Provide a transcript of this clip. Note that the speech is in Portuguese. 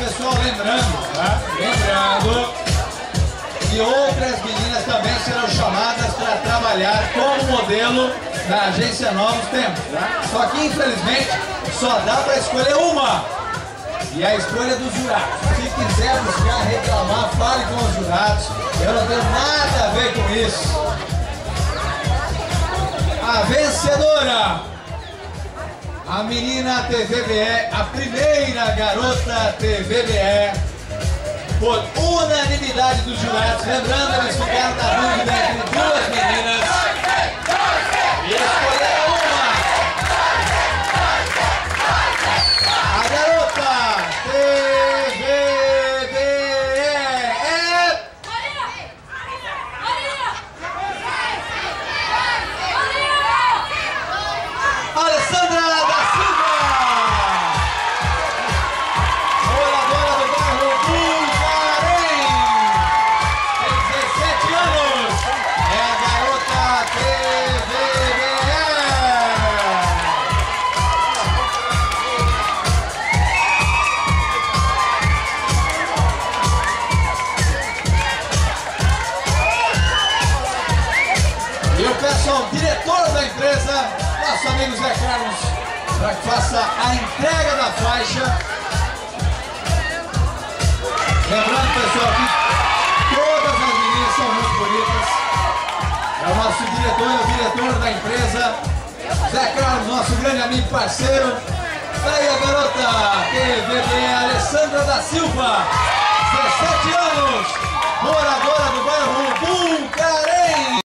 pessoal, lembrando, tá? Lembrando que outras meninas também serão chamadas para trabalhar como modelo na agência Novos Tempos, tá? Só que, infelizmente, só dá para escolher uma. E a escolha dos jurados. Se quiser buscar, reclamar, fale com os jurados. Eu não tenho nada a ver com isso. A vencedora, a menina TVBE, a primeira garota TVBE, por unanimidade dos jurados. Lembrando, eles ficaram na dúvida entre duas meninas e escolheram uma. A garota TVBE é... Alessandra da Silva, moradora do bairro Bulgarém, tem 17 anos, é a garota TVBE. E eu peço ao diretor da empresa, nosso amigo Zé Carlos, para que faça a entrega da faixa. Lembrando, pessoal, que todas as meninas são muito bonitas. É o nosso diretor, o diretor da empresa, Zé Carlos, nosso grande amigo e parceiro. Daí a garota TVBE Alessandra da Silva, 17 anos, moradora do bairro